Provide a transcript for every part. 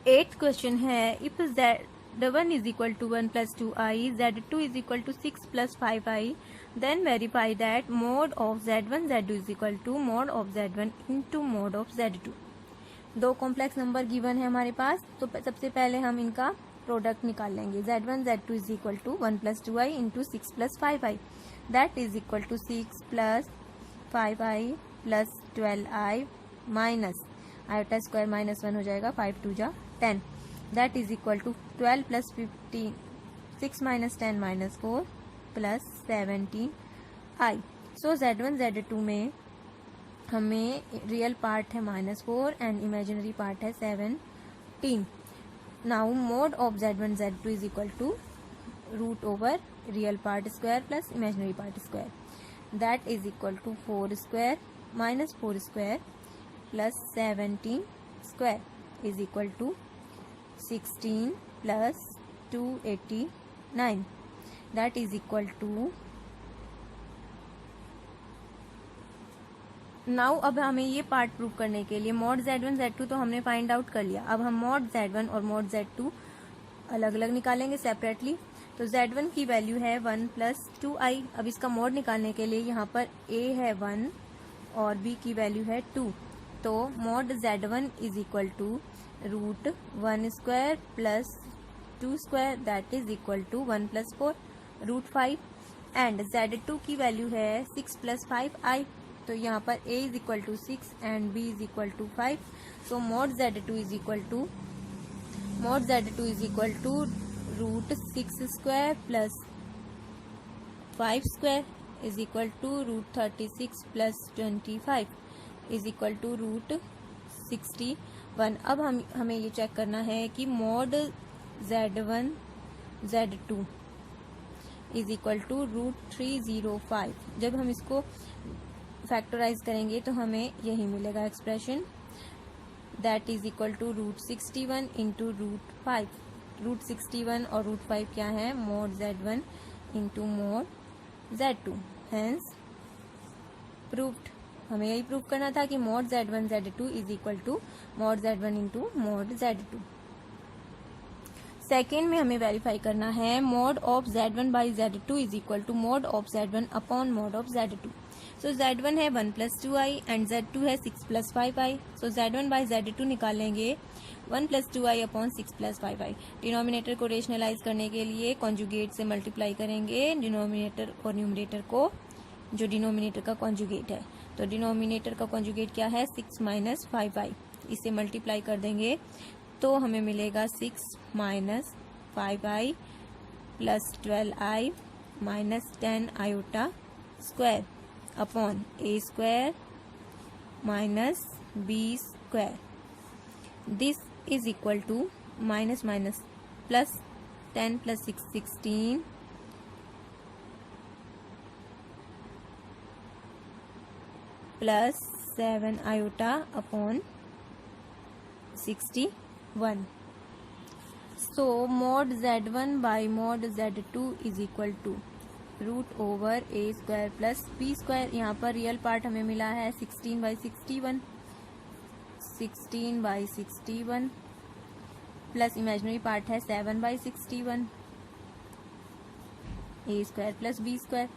Eighth question है, if z1 is equal to 1 plus 2i, z2 is equal to 6 plus 5i, then verify that mod of z1 z2 is equal to mod of z1 into mod of z2। दो complex number given है हमारे पास, तो सबसे पहले हम इनका product निकाल लेंगे। z1 z2 is equal to 1 plus 2i into 6 plus 5i, that is equal to 6 plus 5i plus 12i minus iota square minus 1 हो जाएगा, 5 2 जा 10, that is equal to 12 plus 15, 6 minus 10 minus 4 plus 17i। So z1 z2 में हमें real part है -4 and imaginary part है 17। Now mod of z1 z2 is equal to root over real part square plus imaginary part square, that is equal to 4 square minus 4 square plus 17 square is equal to 16 plus 289, that is equal to. Now अब हमें ये part prove करने के लिए mod z1 z2 तो हमने find out कर लिया, अब हम मॉड z1 और मॉड z2 अलग अलग निकालेंगे सेपरेटली। तो z1 की वैल्यू है 1 प्लस 2i। अब इसका मॉड निकालने के लिए यहाँ पर a है 1 और b की वैल्यू है 2, तो mod z1 is equal to root 1 square plus 2 square, that is equal to 1 plus 4 root 5, and z2 की वैल्यू है 6 प्लस 5i, तो यहाँ पर a is equal to 6 and b is equal to 5। So mod z2 is equal to root 6 square plus 5 square is equal to root 36 plus 25 is equal to root 61। अब हमें ये check करना है कि mod z1 z2 is equal to root 305। जब हम इसको factorise करेंगे तो हमें यही मिलेगा expression, that is equal to root 61 into root 5। Root 61 और रूट 5 क्या है, mod z1 into mod z2, hence proved. हमें यही प्रूव करना था कि mod z1 z2 is equal to mod z1 into mod z2। Second में हमें वेरीफाई करना है mod of z1 by z2 is equal to mod of z1 upon mod of z2। So z1 है 1 plus 2i and z2 है 6 plus 5i। So z1 by z2 निकालेंगे 1 plus 2i upon 6 plus 5i। Denominator को rationalise करने के लिए conjugate से multiply करेंगे denominator और न्यूमरेटर को, जो डिनोमिनेटर का कॉन्जुगेट है। तो डिनोमिनेटर का कॉन्जुगेट क्या है, 6 माइनस 5i। इसे मल्टीप्लाई कर देंगे तो हमें मिलेगा 6 minus 5i plus 12i minus 10 iota square upon a square minus b square, this is equal to minus minus plus 10 plus 6 16 plus 7 iota upon 61। So mod z1 by mod z2 is equal to root over a square plus b square. यहाँ पर real part हमें मिला है 16 by 61, 16 by 61 plus imaginary part है 7 by 61, a square plus b square,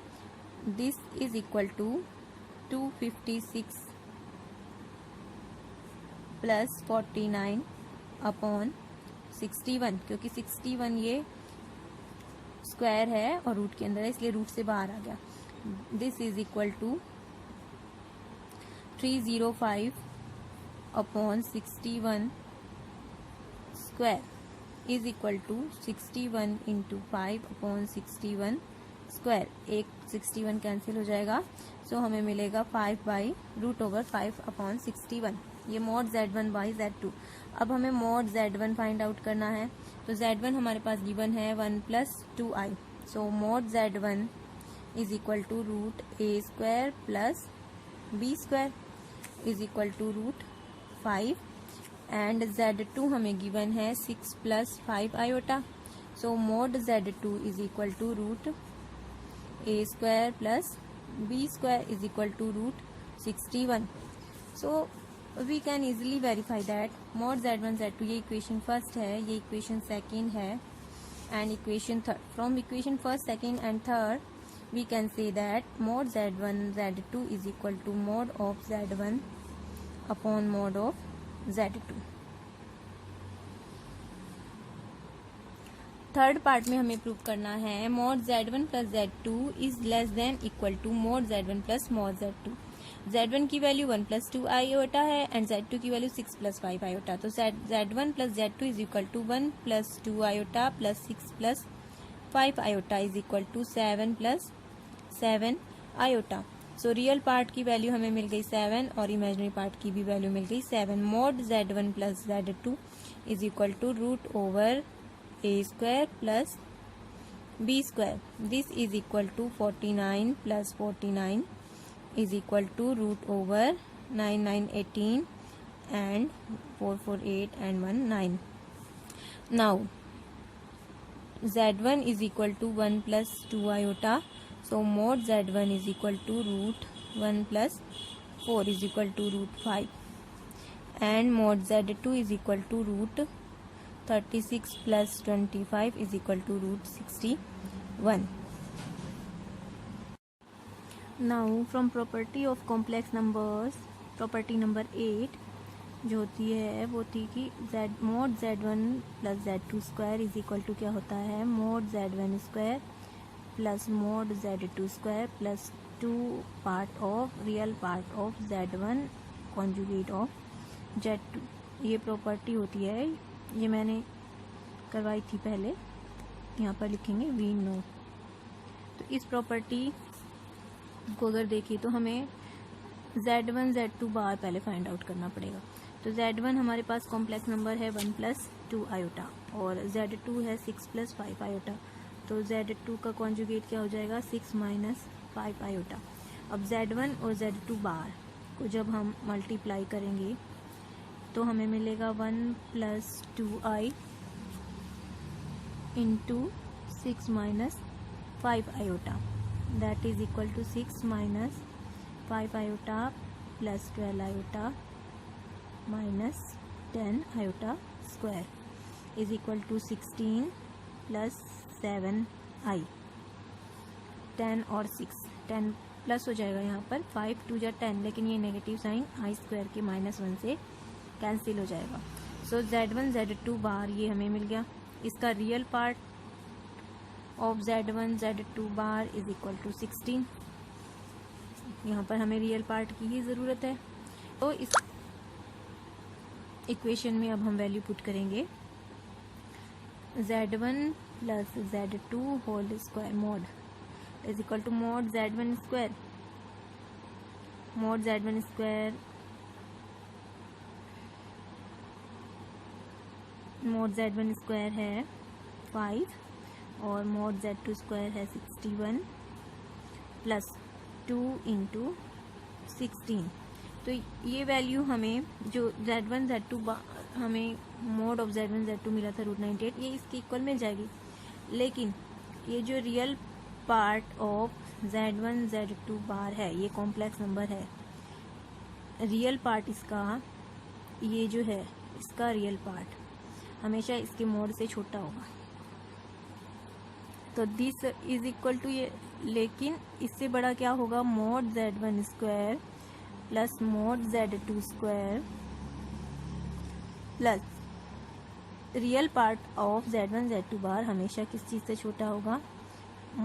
this is equal to 256 plus 49 upon 61, क्योंकि 61 ये square है और रूट के अंदर है इसलिए रूट से बाहर आ गया। This is equal to 305 upon 61 square is equal to 61 into 5 upon 61 square. एक 61 कैंसिल हो जाएगा, सो हमें मिलेगा 5 बाई रूट ओवर 5 अपॉन 61। ये मॉड z1 बाई z2। अब हमें मॉड z1 फाइंड आउट करना है, तो z1 हमारे पास गिवन है 1 plus 2i। So mod z1 is equal to root a square plus b square is equal to root 5, and z2 हमें given है 6 plus 5 iota. So mod z2 is equal to root a square plus b square is equal to root 61। So we can easily verify that mod z1 z2, ये equation first है, ये equation second है and equation third. From equation first, second and third we can say that mod z1 z2 is equal to mod of z1 upon mod of z2. Third part में हमें prove करना है mod z1 plus z2 is less than equal to mod z1 plus mod z2. z1 की value 1 plus 2 iota है and z2 की value 6 plus 5 iota. तो z1 plus z2 is equal to 1 plus 2 iota plus 6 plus 5 iota is equal to 7 plus 7 iota. So real part की value हमें मिल गई 7 और imaginary part की भी वैल्यू मिल गई 7. mod z1 plus z2 is equal to root over a square plus b square. This is equal to 49 plus 49 is equal to root over 9 9 18 and 4 4 8 and 1 9. Now z1 is equal to 1 plus 2 iota. So mod z1 is equal to root 1 plus 4 is equal to root 5 and mod z2 is equal to root 36 plus 25 is equal to root 61. Now from property of complex numbers, property number 8 जो होती है वो थी कि mod z1 plus z2 square is equal to क्या होता है mod z1 square plus mod z2 square plus 2 part of real part of z1 conjugate of z2. ये प्रॉपर्टी होती है, ये मैंने करवाई थी पहले, यहाँ पर लिखेंगे वी नो. तो इस प्रॉपर्टी को अगर देखें तो हमें z1 z2 बार पहले फाइंड आउट करना पड़ेगा. तो z1 हमारे पास कॉम्प्लेक्स नंबर है 1 प्लस 2 आयोटा और z2 है 6 प्लस 5 आयोटा. तो z2 का कॉन्जुगेट क्या हो जाएगा 6 माइनस 5 आयोटा. अब z1 और z2 बार को जब हम मल्टीप्लाई करेंगे तो हमें मिलेगा 1 plus 2i into 6 minus 5 iota that is equal to 6 minus 5 iota plus 12 iota minus 10 iota square is equal to 16 plus 7i. 10 और 6 10 प्लस हो जाएगा यहाँ पर 5 2 जा 10, लेकिन ये नेगेटिव साइन i स्क्वायर के -1 से कैंसिल हो जाएगा. सो z1 z2 बार ये हमें मिल गया. इसका real part of z1 z2 bar is equal to 16. यहाँ पर हमें रियल पार्ट की ही ज़रूरत है. तो इस इक्वेशन में अब हम वैल्यू पुट करेंगे z1 plus z2 whole square mod is equal to mod z1 square. mod z1 square mod z1 square है 5 और mod z2 स्क्वायर है 61 प्लस 2 इंटू 16. तो ये वैल्यू हमें जो z1 z2 हमें mod ऑफ z1 z2 मिला था √98, ये इसके इक्वल मिल जाएगी. लेकिन ये जो real part of z1 z2 बार है ये कॉम्प्लेक्स नंबर है. रियल पार्ट इसका ये जो है इसका रियल पार्ट हमेशा इसके मोड से छोटा होगा. तो दिस इज इक्वल टू ये, लेकिन इससे बड़ा क्या होगा mod z1 square plus mod z2 square plus real part of z1 z2 बार हमेशा किस चीज़ से छोटा होगा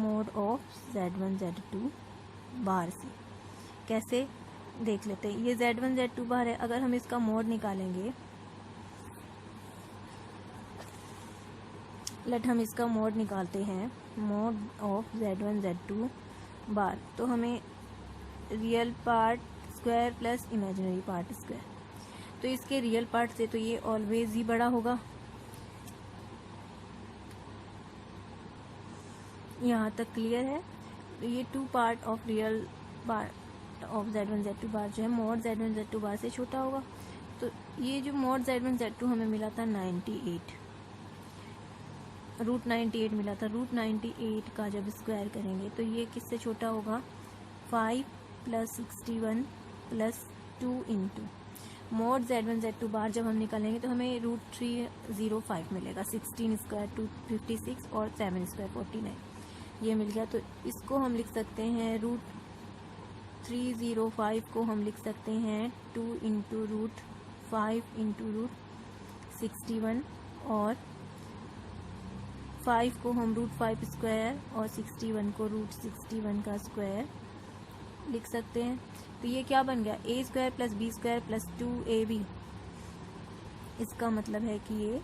mod ऑफ z1 z2 बार से. कैसे देख लेते हैं. ये z1 z2 बार है, अगर हम इसका mod निकालेंगे हम इसका मोड निकालते हैं मोड ऑफ z1 z2 बार. तो हमें real part square plus imaginary part square. तो इसके रियल पार्ट से तो ये ऑलवेज ही बड़ा होगा. यहाँ तक क्लियर है. तो ये 2 part of real part of z1 z2 बार जो है mod z1 z2 बार से छोटा होगा. तो ये जो mod z1 z2 हमें मिला था 98 √98 मिला था. √98 का जब स्क्वायर करेंगे तो ये किससे छोटा होगा 5 plus 61 plus 2 into mode Z1 Z2 बार जब हम निकालेंगे तो हमें √305 मिलेगा। 16 स्क्वायर 256 और 7 स्क्वायर 49 ये मिल गया। तो इसको हम लिख सकते हैं √305 को हम लिख सकते हैं 2 इंटू √5 इंटू √61 और 5 को हम √5 स्क्वायर और 61 को √61 का स्क्वायर लिख सकते हैं। तो ये क्या बन गया, a square plus B square plus 2ab। इसका मतलब है कि ये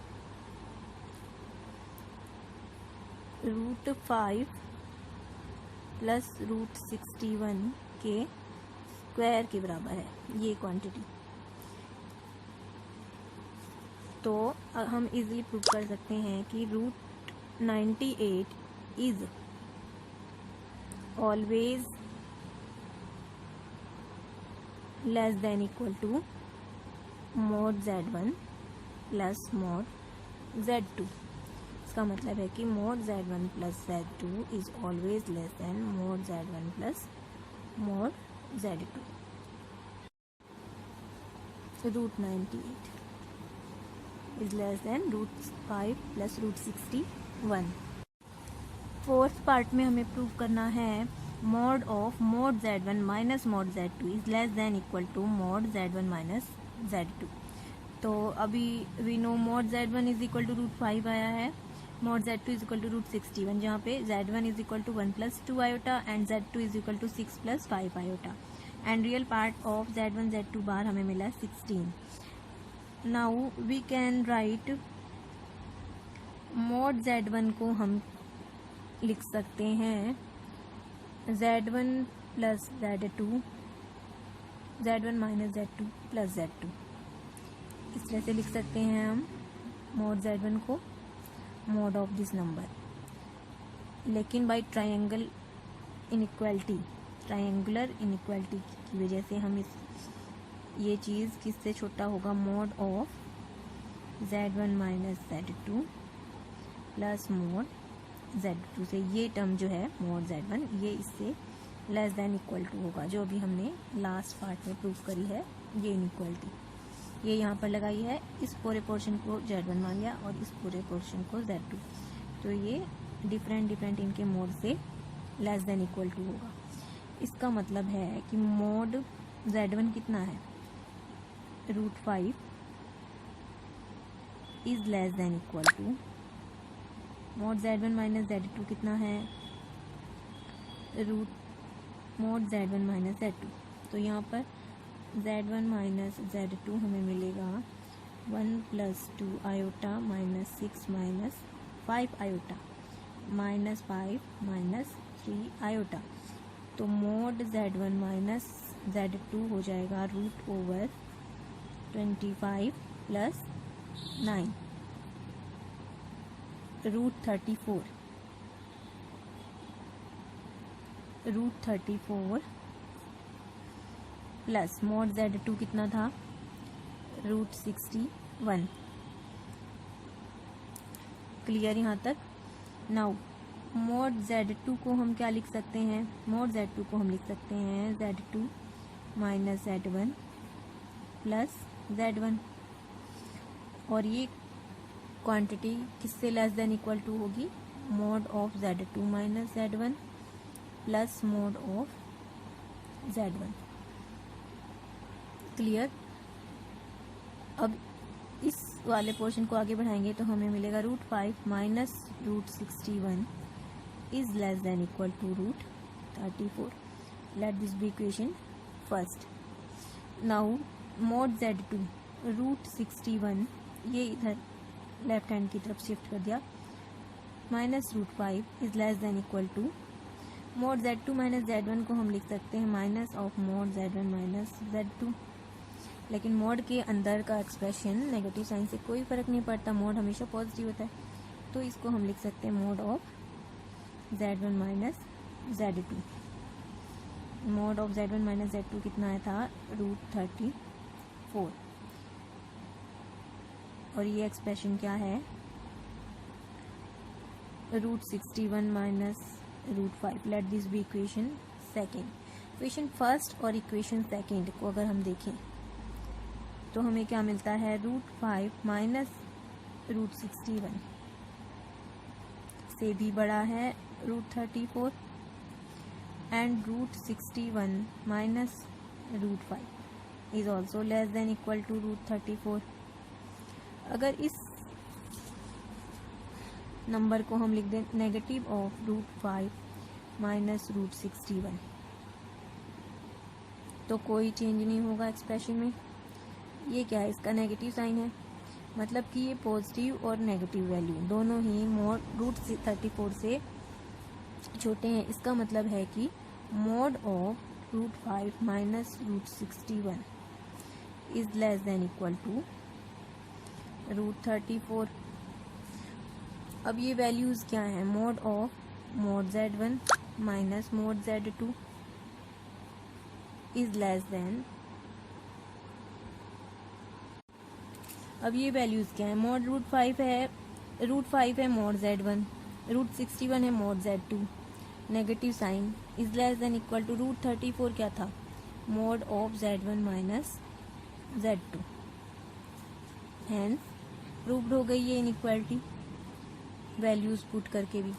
√5 प्लस √61 के स्क्वायर के बराबर है ये क्वांटिटी। तो हम इजीली प्रूव कर सकते हैं कि √98 is always less than equal to mod Z1 plus mod Z2। इसका मतलब है कि mod Z1 plus Z2 is always less than mod Z1 plus mod Z2। √98 is less than √5 plus √61। Fourth part में हमें प्रूव करना है mod of mod Z1 minus mod Z2 is less than equal to mod Z1 minus Z2। तो अभी we know mod Z1 is equal to √5 आया है, mod Z2 is equal to √61, जहाँ पे Z1 is equal to 1 plus 2 iota and Z2 is equal to 6 plus 5 iota and real part of Z1 Z2 bar हमें मिला 16। Now we can write mod Z1 को हम लिख सकते हैं Z1 plus Z2 Z1 minus Z2 plus Z2। इस तरह से लिख सकते हैं हम मोड Z1 को मोड ऑफ दिस नंबर, लेकिन बाय ट्रायंगुलर इनइक्वालिटी की वजह से हम ये चीज़ किससे छोटा होगा, mode of Z1 minus Z2 plus mod Z2 से। ये टर्म जो है मोड Z1 ये इससे लेस देन इक्वल टू होगा, जो अभी हमने लास्ट पार्ट में प्रूव करी है ये इनइक्वालिटी। ये यहाँ पर लगाई है, इस पूरे पोर्शन को Z1 मान लिया और इस पूरे पोर्शन को Z2। तो ये डिफरेंट इनके मोड से लेस देन इक्वल टू होगा। इसका मतलब है कि मोड Z1 कितना है, √5 is less than equal to mod Z1 minus Z2 कितना है, मोड Z1 माइनस Z2। तो यहाँ पर Z1 माइनस Z2 हमें मिलेगा 1 plus 2 iota minus 6 minus 5 iota minus 5 minus 3 iota. तो मोड Z1 माइनस Z2 हो जाएगा √25 प्लस 9 √34 प्लस मोड Z2 कितना था, √61। क्लियर यहाँ तक। नाउ मोड Z2 को हम क्या लिख सकते हैं, मोड Z2 को हम लिख सकते हैं Z2 minus Z1 plus Z1, और ये क्वांटिटी किससे लेस देन इक्वल टू होगी, mode of Z2 minus Z1 plus mode of Z1। Clear. अब इस वाले पोर्शन को आगे बढ़ाएंगे तो हमें मिलेगा √5 minus √61 is less than equal to √34। Let this be equation first. Now mod Z2 √61 ये इधर लेफ्ट हैंड की तरफ शिफ्ट कर दिया, minus √5 is less than equal to mod Z2 minus Z1 को हम लिख सकते हैं minus of mod Z1 minus Z2। लेकिन मोड के अंदर का एक्सप्रेशन नेगेटिव साइन से कोई फर्क नहीं पड़ता, मोड हमेशा पॉजिटिव होता है। तो इसको हम लिख सकते हैं mod of Z1 minus Z2। Mode of Z1 minus Z2 कितना आया था, √34। और ये एक्सप्रेशन क्या है, √61 minus √5। Let this be equation second. Equation first और इक्वेशन सेकेंड को अगर हम देखें तो हमें क्या मिलता है, √5 माइनस √61 से भी बड़ा है √34 and √61 minus √5 is also less than equal to √34। अगर इस नंबर को हम लिख दें नेगेटिव ऑफ √5 माइनस √61, तो कोई चेंज नहीं होगा एक्सप्रेशन में। ये क्या है, इसका नेगेटिव साइन है, मतलब कि ये पॉजिटिव और नेगेटिव वैल्यू दोनों ही मोड √34 से छोटे हैं। इसका मतलब है कि mod of √5 minus √61 is less than equal to √34। अब ये वैल्यूज क्या हैं, mod of mod Z1 minus mod Z2 is less than, अब ये वैल्यूज क्या है, मोड √5 है मोड Z1, √61 है mod Z2, negative sign is less than equal to √34 क्या था, mod of Z1 minus Z2। Hence proved हो गई ये इनइक्वालिटी वैल्यूज पुट करके भी।